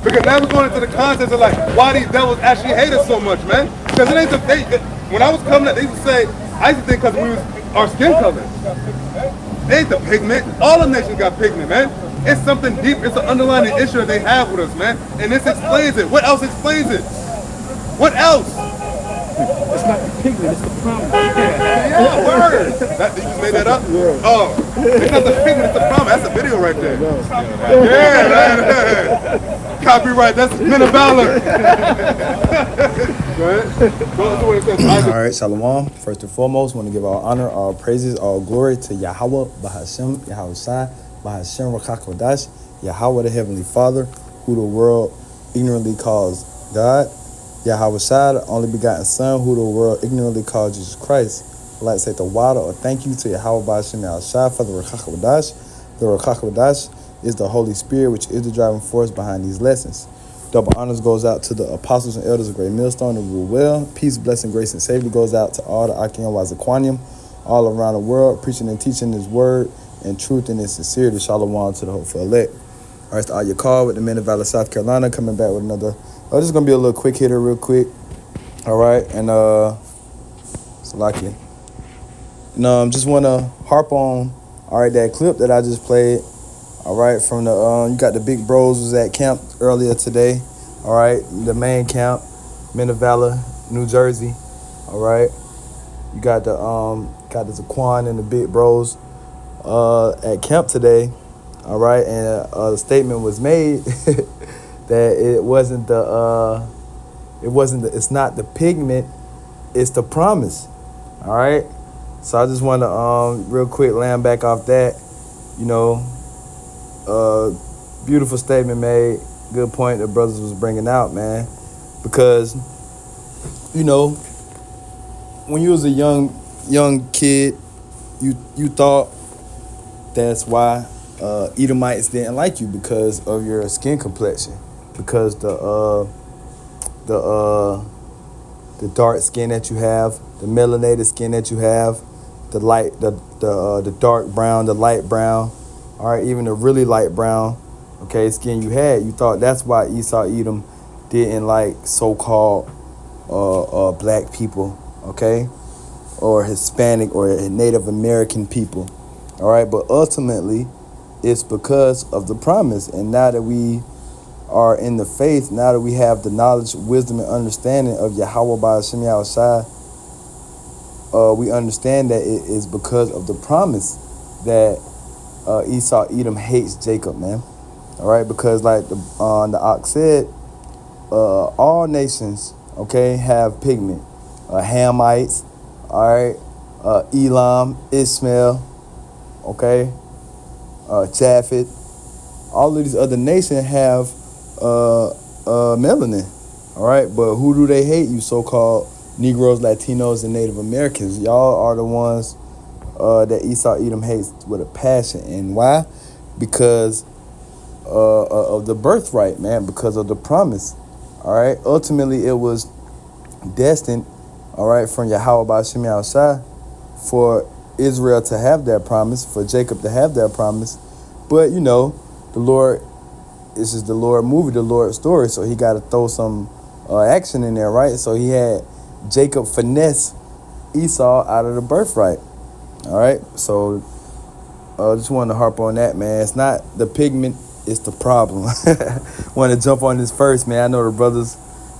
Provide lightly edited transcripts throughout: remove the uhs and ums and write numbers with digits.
Because now we're going into the context of like why these devils actually hate us so much, man. Because it ain't when I was coming up, they used to say, I used to think because we was our skin color. They ain't the pigment. All the nations got pigment, man. It's something deep. It's an underlying issue that they have with us, man. And this explains it. What else explains it? What else? It's not the pigment, it's the promise. Yeah, word. That, you just made that up? Yeah. Oh, it's not the pigment, it's the promise. That's a video right there. Yeah, man. Copyright, that's Men of Valor. All right, Shalom. First and foremost, want to give all honor, all praises, all glory to Yahweh, Bahashem, Yahweh Shai, Bahashem, Rakak Wadash, Yahweh the Heavenly Father, who the world ignorantly calls God. Yahweh Shai, the only begotten Son, who the world ignorantly called Jesus Christ. I'd like to say the water or thank you to Yahweh Bahashem Yahweh Shai for the Rakak Wadash. The Rakak Wadash is the Holy Spirit, which is the driving force behind these lessons. Double honors goes out to the apostles and elders of Great Millstone who rule well. Peace, blessing, grace, and safety goes out to all the Akim Wazaquanium all around the world, preaching and teaching His word and truth and in sincerity. Shalom to the hopeful elect. All right, it's all your call with the Men of Valor, South Carolina, coming back with another. This is gonna be a little quick hitter, real quick. All right, and it's lucky. And just wanna harp on that clip that I just played. All right, from the you got the big bros was at camp earlier today. All right, the main camp, Men of Valor, New Jersey. All right, you got the Zaquan and the big bros at camp today. All right, and the statement was made that it's not the pigment, it's the promise. All right, so I just want to real quick land back off that, beautiful statement made. Good point that brothers was bringing out, man. Because, when you was a young kid, you thought that's why Edomites didn't like you because of your skin complexion, because the dark skin that you have, the melanated skin that you have, the dark brown, the light brown, all right, even the really light brown, skin you had. You thought that's why Esau Edom didn't like so-called black people, or Hispanic or Native American people, all right. But ultimately, it's because of the promise. And now that we are in the faith, now that we have the knowledge, wisdom, and understanding of Yahweh Ba'ashem Yahweh Shai, we understand that it is because of the promise that Esau Edom hates Jacob, man. All right, because like the Ox said, all nations, have pigment. Hamites, all right, Elam, Ishmael, Japheth, all of these other nations have melanin, all right? But who do they hate? You so-called Negroes, Latinos, and Native Americans. Y'all are the ones that Esau Edom hates with a passion. And why? Because of the birthright, man, because of the promise, all right? Ultimately, it was destined, all right, from Yahweh Ba'ashem Yahweh Shai for Israel to have that promise, for Jacob to have that promise. But, the Lord, this is the Lord movie, the Lord story, so he got to throw some action in there, right? So he had Jacob finesse Esau out of the birthright, all right? So just wanted to harp on that, man. It's not the pigment, it's the problem. Want to jump on this first, man. I know the brothers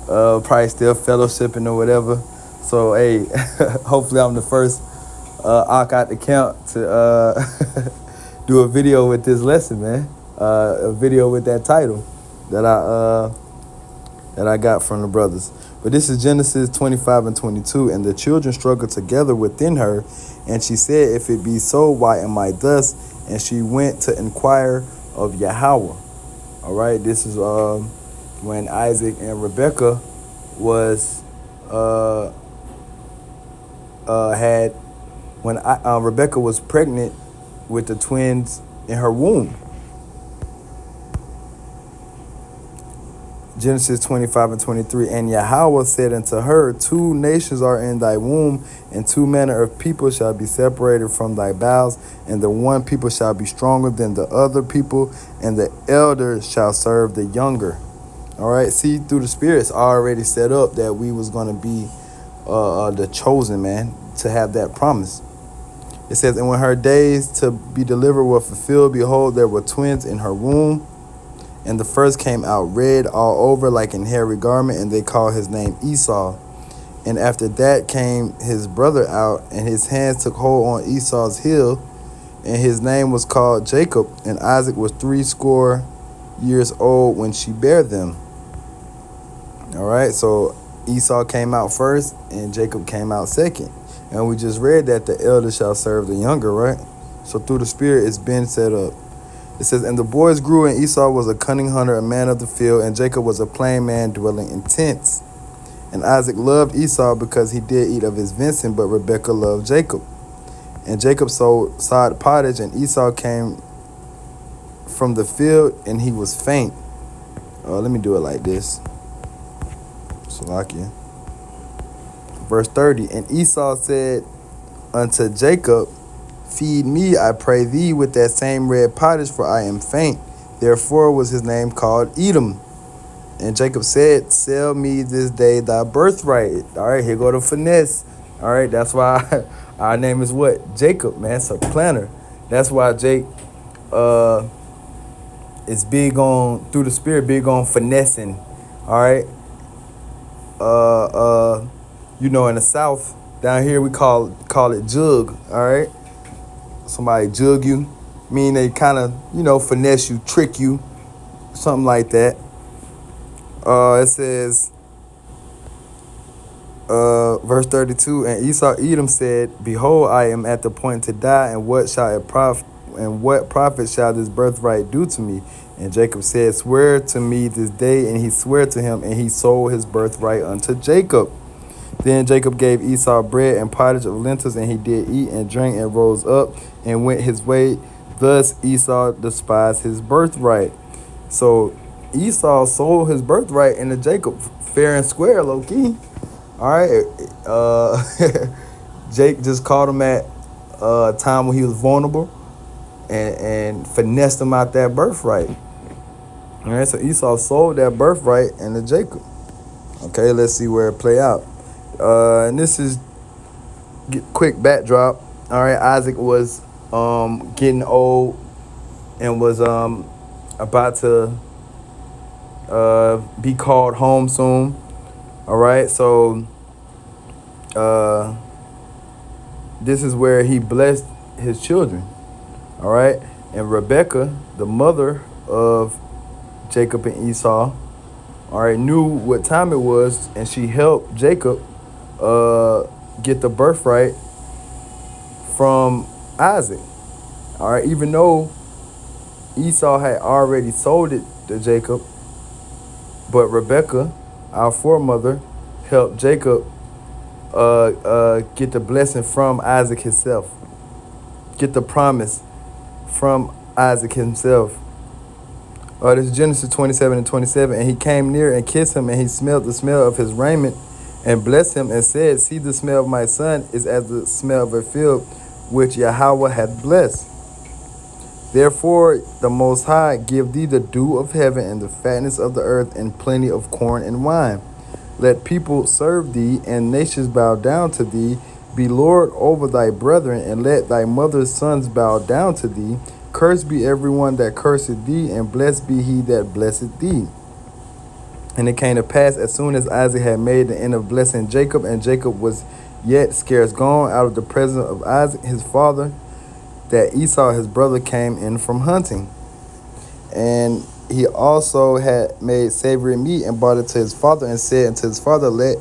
probably still fellowshipping or whatever. So, hey, hopefully I'm the first Ak out the camp to do a video with this lesson, man. A video with that title that I got from the brothers. But this is Genesis 25 and 22. And the children struggled together within her. And she said, if it be so, why am I thus? And she went to inquire of Yahweh. All right, this is when Isaac and Rebekah was when Rebekah was pregnant with the twins in her womb. Genesis 25 and 23. And Yahweh said unto her, two nations are in thy womb, and two manner of people shall be separated from thy bowels, and the one people shall be stronger than the other people, and the elder shall serve the younger. All right, see, through the Spirit's already set up that we was going to be the chosen, man, to have that promise. It says, and when her days to be delivered were fulfilled, behold, there were twins in her womb. And the first came out red all over like an hairy garment, and they called his name Esau. And after that came his brother out, and his hands took hold on Esau's heel, and his name was called Jacob. And Isaac was 80 years old when she bare them. All right, so Esau came out first, and Jacob came out second. And we just read that the elder shall serve the younger, right? So through the Spirit, it's been set up. It says, and the boys grew, and Esau was a cunning hunter, a man of the field, and Jacob was a plain man dwelling in tents. And Isaac loved Esau because he did eat of his venison, but Rebekah loved Jacob. And Jacob sowed pottage, and Esau came from the field, and he was faint. Let me do it like this. Salakia. Verse 30, and Esau said unto Jacob, feed me, I pray thee, with that same red pottage, for I am faint. Therefore was his name called Edom. And Jacob said, sell me this day thy birthright. All right, here go the finesse. All right, that's why our name is what? Jacob, man, it's a planner. That's why Jake is big on, through the Spirit, big on finessing. All right. In the South, down here we call it jug. All right. Somebody jug you, mean they kind of, finesse you, trick you, something like that. It says, verse 32, and Esau Edom said, behold, I am at the point to die, and what profit shall this birthright do to me? And Jacob said, swear to me this day, and he swore to him, and he sold his birthright unto Jacob. Then Jacob gave Esau bread and pottage of lentils, and he did eat and drank and rose up and went his way. Thus Esau despised his birthright. So Esau sold his birthright into Jacob fair and square, low key. All right. Jake just caught him at a time when he was vulnerable and finessed him out that birthright. All right. So Esau sold that birthright into Jacob. Okay. Let's see where it play out. And this is quick backdrop. All right, Isaac was getting old and was about to be called home soon. All right, so this is where he blessed his children. All right, and Rebekah, the mother of Jacob and Esau, all right, knew what time it was, and she helped Jacob get the birthright from Isaac. All right, even though Esau had already sold it to Jacob, but Rebekah, our foremother, helped Jacob get the blessing from Isaac himself, get the promise from Isaac himself. This is Genesis 27 and 27. And he came near and kissed him, and he smelled the smell of his raiment, and blessed him, and said, see, the smell of my son is as the smell of a field which Yahweh hath blessed. Therefore the Most High give thee the dew of heaven, and the fatness of the earth, and plenty of corn and wine. Let people serve thee, and nations bow down to thee. Be Lord over thy brethren, and let thy mother's sons bow down to thee. Cursed be everyone that curseth thee, and blessed be he that blesseth thee. And it came to pass, as soon as Isaac had made the end of blessing Jacob, and Jacob was yet scarce gone out of the presence of Isaac his father, that Esau his brother came in from hunting. And he also had made savory meat, and brought it to his father, and said unto his father, let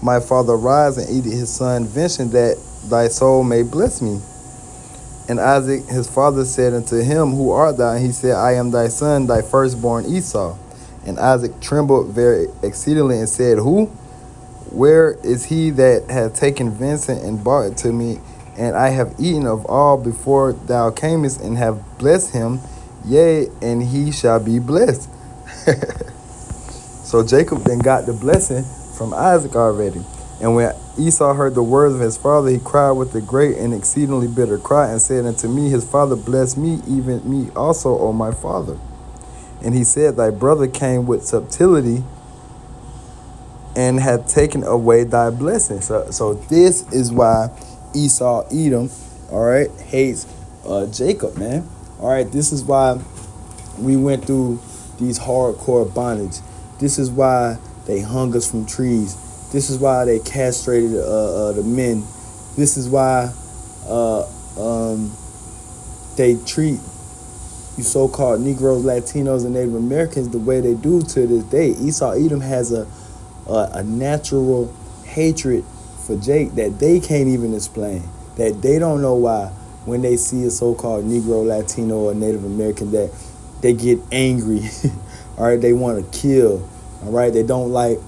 my father rise and eat his son venison, that thy soul may bless me. And Isaac his father said unto him, who art thou? And he said, I am thy son, thy firstborn Esau. And Isaac trembled very exceedingly, and said, who? Where is he that hath taken venison and brought it to me? And I have eaten of all before thou camest, and have blessed him, yea, and he shall be blessed. So Jacob then got the blessing from Isaac already. And when Esau heard the words of his father, he cried with a great and exceedingly bitter cry and said unto me, his father, bless me, even me also, O my father. And he said, thy brother came with subtlety and hath taken away thy blessing. So this is why Esau, Edom, all right, hates Jacob, man. All right, this is why we went through these hardcore bondage. This is why they hung us from trees. This is why they castrated the men. This is why they treat you so-called Negroes, Latinos, and Native Americans the way they do to this day. Esau Edom has a natural hatred for Jake that they can't even explain. That they don't know why when they see a so-called Negro, Latino, or Native American that they get angry. All right, they want to kill. All right, they don't like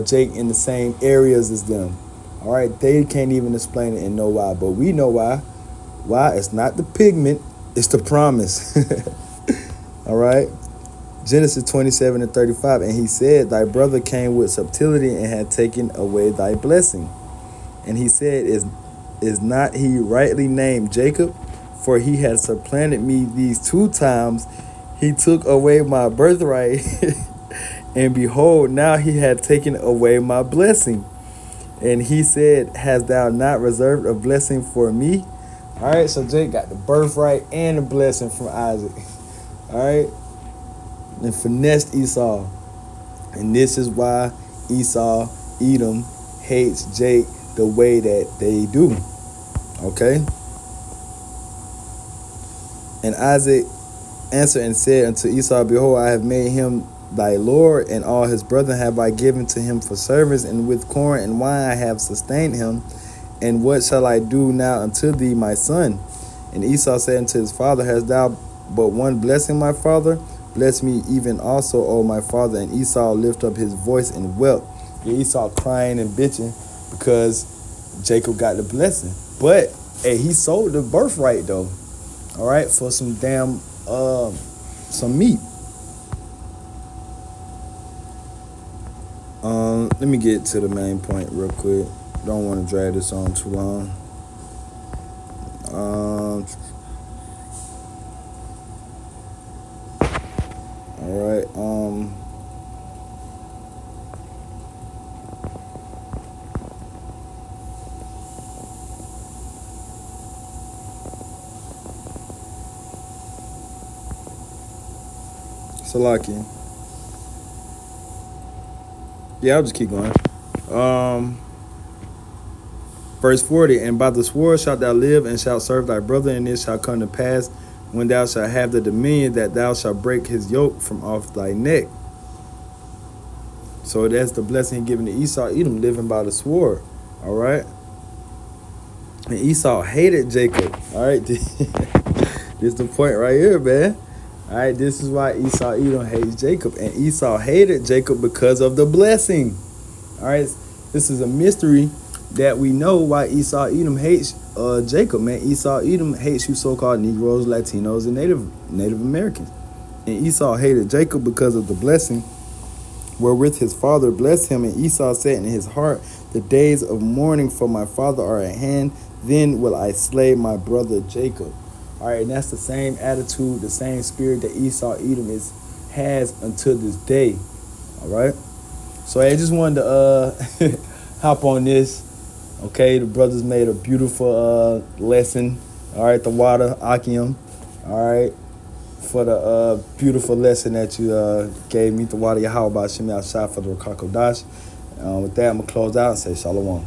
Jake in the same areas as them. All right, they can't even explain it and know why, but we know why. Why? It's not the pigment, it's the promise. All right, Genesis 27:35, and he said, thy brother came with subtlety and had taken away thy blessing. And he said, is not he rightly named Jacob? For he had supplanted me these 2 times. He took away my birthright, and behold, now he had taken away my blessing. And he said, hast thou not reserved a blessing for me? All right, so Jake got the birthright and the blessing from Isaac. All right, and finessed Esau. And this is why Esau, Edom, hates Jake the way that they do. Okay? And Isaac answered and said unto Esau, behold, I have made him thy lord, and all his brethren have I given to him for service, and with corn and wine I have sustained him. And what shall I do now unto thee, my son? And Esau said unto his father, hast thou but one blessing, my father? Bless me even also, O my father. And Esau lifted up his voice and wept. Yeah, Esau crying and bitching because Jacob got the blessing. But hey, he sold the birthright though. All right, for some damn some meat. Let me get to the main point real quick. Don't want to drag this on too long. All right. Salaki. Yeah, I'll just keep going. Verse 40, and by the sword shalt thou live, and shalt serve thy brother, and it shall come to pass, when thou shalt have the dominion, that thou shalt break his yoke from off thy neck. So that's the blessing given to Esau, Edom, living by the sword. All right. And Esau hated Jacob. All right. This is the point right here, man. All right. This is why Esau, Edom hates Jacob. And Esau hated Jacob because of the blessing. All right. This is a mystery that we know why Esau, Edom hates Jacob, man. Esau, Edom hates you so-called Negroes, Latinos, and Native Americans. And Esau hated Jacob because of the blessing wherewith his father blessed him. And Esau said in his heart, the days of mourning for my father are at hand. Then will I slay my brother Jacob. All right, and that's the same attitude, the same spirit that Esau, Edom has until this day. All right. So I just wanted to hop on this. Okay, the brothers made a beautiful lesson. All right, the water, Akim. All right, for the beautiful lesson that you gave me, the water, Yahweh, Shem Yahshua, for the Rakakodash. With that, I'm going to close out and say Shalom.